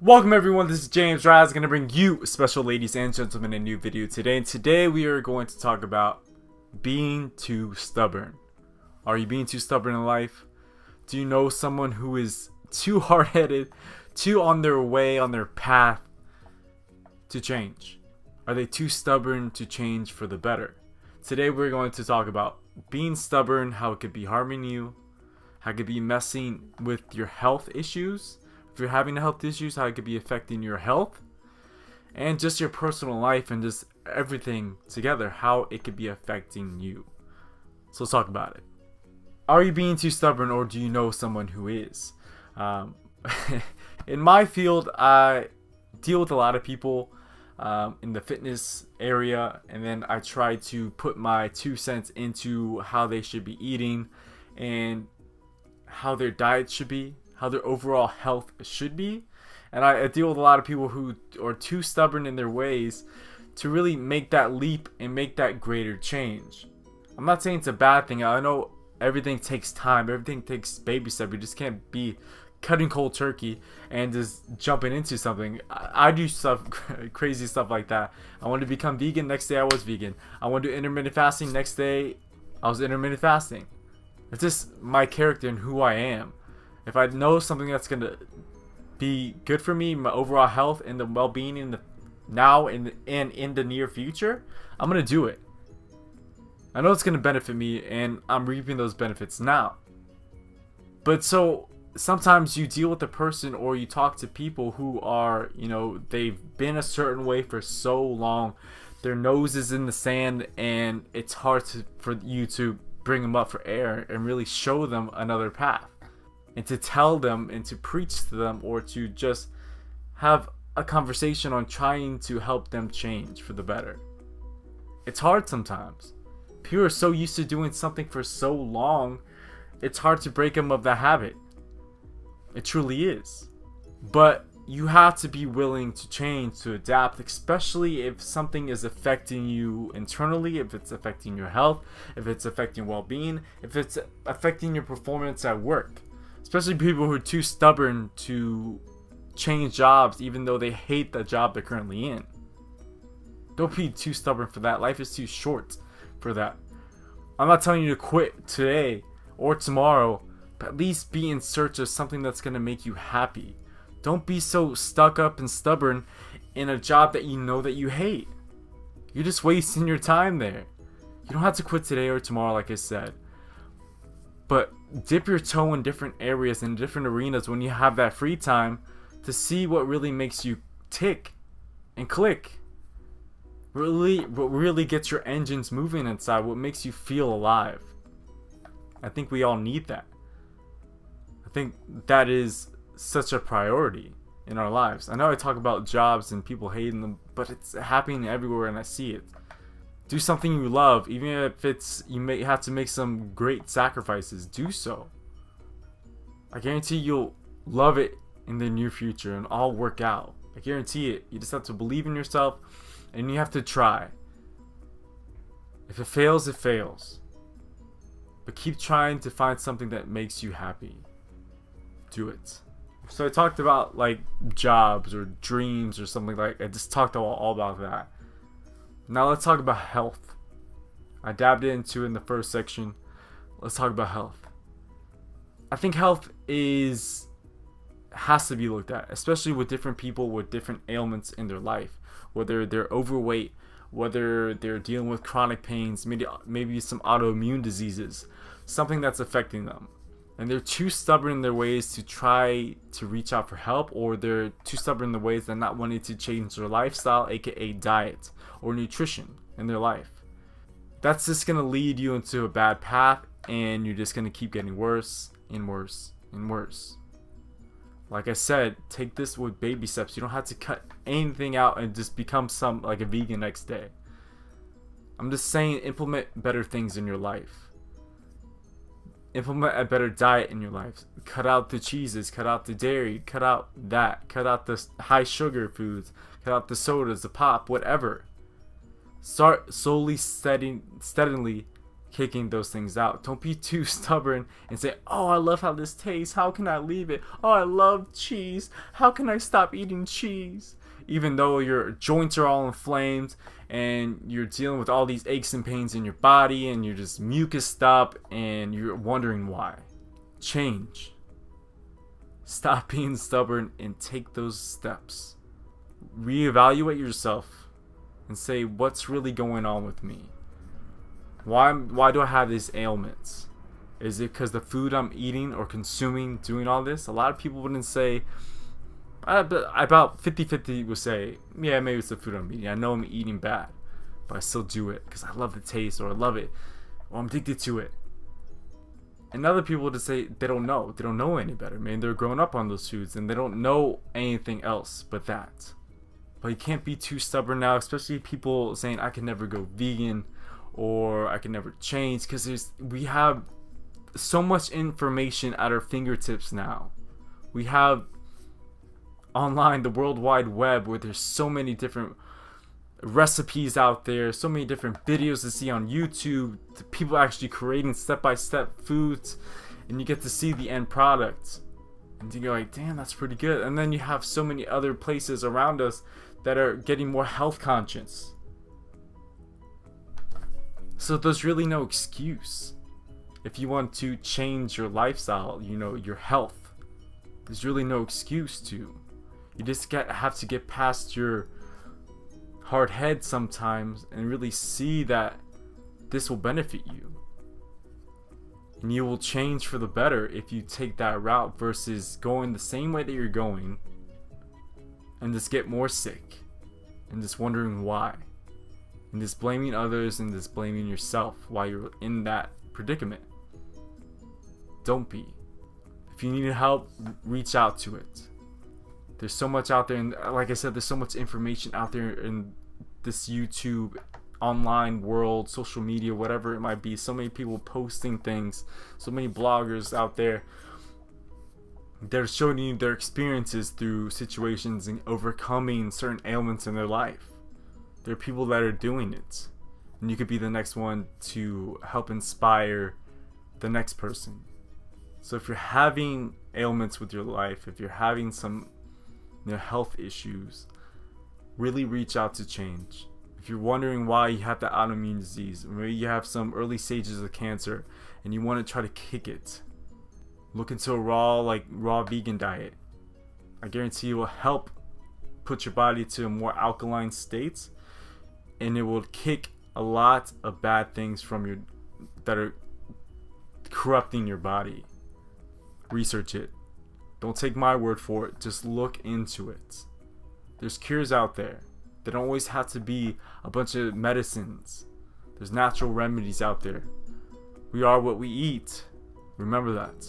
Welcome everyone, this is Jamesrise, going to bring you, special ladies and gentlemen, a new video today. And today we are going to talk about being too stubborn. Are you being too stubborn in life? Do you know someone who is too hard-headed, too on their way, on their path to change? Are they too stubborn to change for the better? Today we're going to talk about being stubborn, how it could be harming you, how it could be messing with your health issues. If you're having health issues, how it could be affecting your health and just your personal life and just everything together, how it could be affecting you. So let's talk about it. Are you being too stubborn, or do you know someone who is? In my field, I deal with a lot of people in the fitness area, and then I try to put my 2 cents into how they should be eating and how their diet should be, how their overall health should be. And I deal with a lot of people who are too stubborn in their ways to really make that leap and make that greater change. I'm not saying it's a bad thing. I know everything takes time, everything takes baby steps. You just can't be cutting cold turkey and just jumping into something. I do stuff, crazy stuff like that. I wanted to become vegan, next day I was vegan. I want to do intermittent fasting, next day I was intermittent fasting. It's just my character and who I am. If I know something that's gonna be good for me, my overall health and the well-being in the now and in the near future, I'm gonna do it. I know it's gonna benefit me, and I'm reaping those benefits now. But so sometimes you deal with a person, or you talk to people who are, they've been a certain way for so long, their nose is in the sand, and it's hard for you to bring them up for air and really show them another path, and to tell them and to preach to them, or to just have a conversation on trying to help them change for the better. It's hard sometimes. People are so used to doing something for so long, it's hard to break them of the habit. It truly is. But you have to be willing to change, to adapt, especially if something is affecting you internally, if it's affecting your health, if it's affecting well-being, if it's affecting your performance at work. Especially people who are too stubborn to change jobs even though they hate the job they're currently in. Don't be too stubborn for that. Life is too short for that. I'm not telling you to quit today or tomorrow, but at least be in search of something that's going to make you happy. Don't be so stuck up and stubborn in a job that you know that you hate. You're just wasting your time there. You don't have to quit today or tomorrow, like I said. But dip your toe in different areas and different arenas when you have that free time to see what really makes you tick and click. What really gets your engines moving inside, what makes you feel alive. I think we all need that. I think that is such a priority in our lives. I know I talk about jobs and people hating them, but it's happening everywhere and I see it. Do something you love, even if it's you may have to make some great sacrifices. Do so. I guarantee you'll love it in the near future and all work out. I guarantee it. You just have to believe in yourself and you have to try. If it fails, it fails. But keep trying to find something that makes you happy. Do it. So I talked about like jobs or dreams or something like I just talked all about that. Now let's talk about health. I dabbed into it in the first section. Let's talk about health. I think health has to be looked at, especially with different people with different ailments in their life. Whether they're overweight, whether they're dealing with chronic pains, maybe some autoimmune diseases, something that's affecting them. And they're too stubborn in their ways to try to reach out for help, or they're too stubborn in the ways that not wanting to change their lifestyle, aka diet or nutrition in their life. That's just going to lead you into a bad path, and you're just going to keep getting worse and worse and worse. Like I said, take this with baby steps. You don't have to cut anything out and just become like a vegan next day. I'm just saying, implement better things in your life. Implement a better diet in your life. Cut out the cheeses, cut out the dairy, cut out the high sugar foods, cut out the sodas, the pop, whatever. Start slowly, steadily kicking those things out. Don't be too stubborn and say, oh, I love how this tastes, how can I leave it? Oh, I love cheese, how can I stop eating cheese? Even though your joints are all inflamed and you're dealing with all these aches and pains in your body and you're just mucused up and you're wondering why. Change. Stop being stubborn and take those steps. Reevaluate yourself and say, what's really going on with me? Why do I have these ailments? Is it because the food I'm eating or consuming doing all this? A lot of people wouldn't say, but about 50-50 would say, yeah, maybe it's the food I'm eating. I know I'm eating bad, but I still do it because I love the taste, or I love it, or I'm addicted to it. And other people would say they don't know. They don't know any better. Man, they're growing up on those foods and they don't know anything else but that. But you can't be too stubborn now, especially people saying I can never go vegan or I can never change, because we have so much information at our fingertips now. We have online, the World Wide Web, where there's so many different recipes out there, so many different videos to see on YouTube, people actually creating step-by-step foods, and you get to see the end product and you're like, damn, that's pretty good. And then you have so many other places around us that are getting more health conscious. So there's really no excuse if you want to change your lifestyle, your health. There's really no excuse to. You just have to get past your hard head sometimes and really see that this will benefit you. And you will change for the better if you take that route versus going the same way that you're going and just get more sick and just wondering why. And just blaming others and just blaming yourself while you're in that predicament. Don't be. If you need help, reach out to it. There's so much out there, and like I said, there's so much information out there in this YouTube, online world, social media, whatever it might be. So many people posting things, so many bloggers out there. They're showing you their experiences through situations and overcoming certain ailments in their life. There are people that are doing it, and you could be the next one to help inspire the next person. So if you're having ailments with your life, if you're having some health issues, really reach out to change. If you're wondering why you have that autoimmune disease, or maybe you have some early stages of cancer and you want to try to kick it, look into a raw vegan diet. I guarantee it will help put your body to a more alkaline state, and it will kick a lot of bad things from that are corrupting your body. Research it. Don't take my word for it. Just look into it. There's cures out there. They don't always have to be a bunch of medicines. There's natural remedies out there. We are what we eat. Remember that.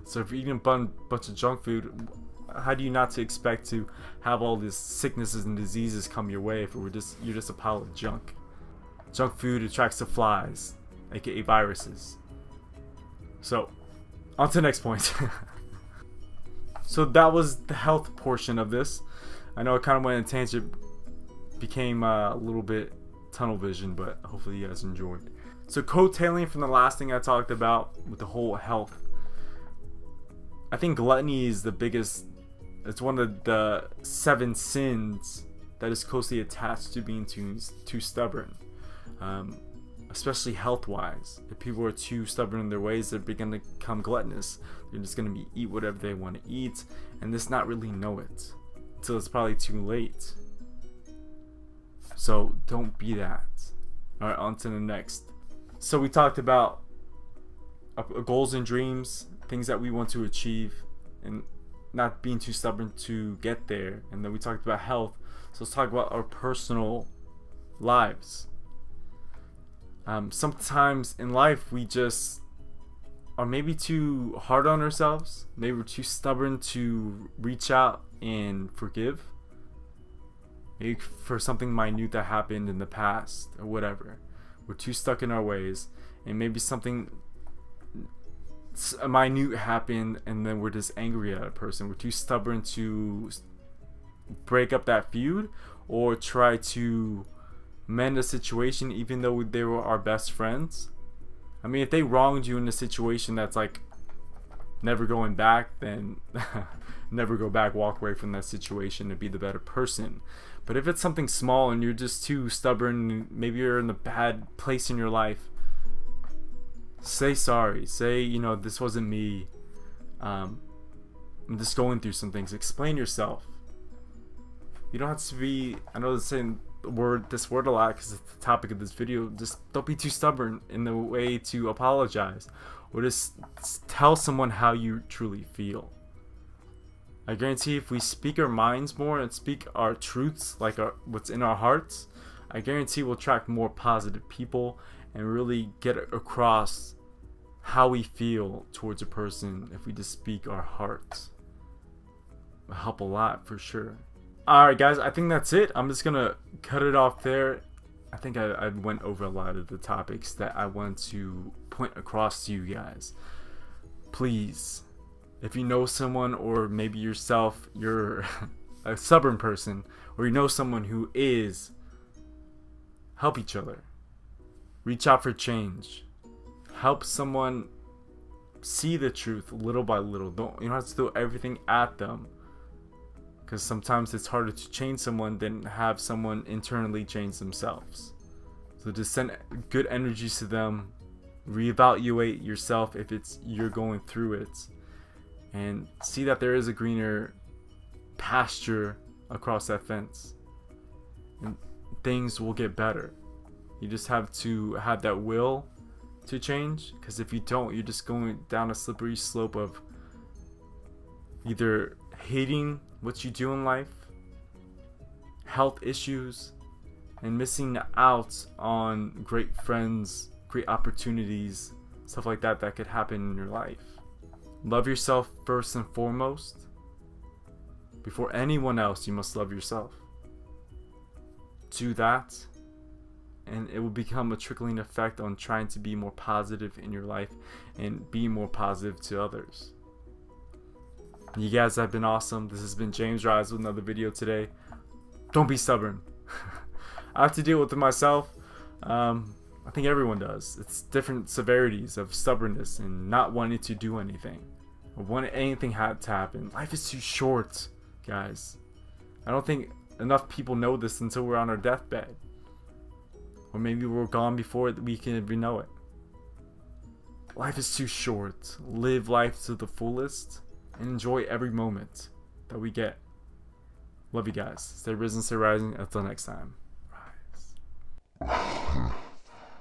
So if you're eating a bunch of junk food, how do you not to expect to have all these sicknesses and diseases come your way if you're just a pile of junk? Junk food attracts the flies, aka viruses. So, on to the next point. So that was the health portion of this. I know it kind of went in a tangent, became a little bit tunnel vision, but hopefully you guys enjoyed. So coattailing from the last thing I talked about with the whole health, I think gluttony is the biggest. It's one of the 7 sins that is closely attached to being too stubborn, especially health-wise. If people are too stubborn in their ways, they're going to become gluttonous. They're just going to eat whatever they want to eat and just not really know it until it's probably too late. So don't be that. All right, on to the next. So we talked about goals and dreams, things that we want to achieve, and not being too stubborn to get there. And then we talked about health. So let's talk about our personal lives. Sometimes in life we just are maybe too hard on ourselves. Maybe we're too stubborn to reach out and forgive. Maybe for something minute that happened in the past or whatever. We're too stuck in our ways, and maybe something minute happened and then we're just angry at a person. We're too stubborn to break up that feud or try to mend a situation even though they were our best friends. I mean, if they wronged you in a situation that's like never going back, then never go back, walk away from that situation and be the better person. But if it's something small and you're just too stubborn, maybe you're in a bad place in your life, say sorry. Say, you know, this wasn't me. I'm just going through some things. Explain yourself. You don't have to be, I know I'm saying this word a lot because it's the topic of this video. Just don't be too stubborn in the way to apologize, or just tell someone how you truly feel. I guarantee if we speak our minds more and speak our truths, like what's in our hearts, I guarantee we'll attract more positive people and really get across how we feel towards a person if we just speak our hearts. It'll help a lot for sure. Alright guys, I think that's it. I'm just gonna cut it off there. I think I went over a lot of the topics that I want to point across to you guys. Please, if you know someone, or maybe yourself, you're a stubborn person, or you know someone who is, help each other. Reach out for change. Help someone see the truth little by little. You don't have to throw everything at them, because sometimes it's harder to change someone than have someone internally change themselves. So just send good energies to them. Reevaluate yourself if you're going through it, and see that there is a greener pasture across that fence, and things will get better. You just have to have that will to change, because if you don't, you're just going down a slippery slope of either hating what you do in life, health issues, and missing out on great friends, great opportunities, stuff like that that could happen in your life. Love yourself first and foremost. Before anyone else, you must love yourself. Do that, and it will become a trickling effect on trying to be more positive in your life and be more positive to others. You guys have been awesome. This has been Jamesrise with another video today. Don't be stubborn. I have to deal with it myself. I think everyone does. It's different severities of stubbornness and not wanting to do anything, or wanting anything to happen. Life is too short, guys. I don't think enough people know this until we're on our deathbed, or maybe we're gone before we can even know it. Life is too short. Live life to the fullest and enjoy every moment that we get. Love you guys. Stay risen, stay rising. Until next time. Rise.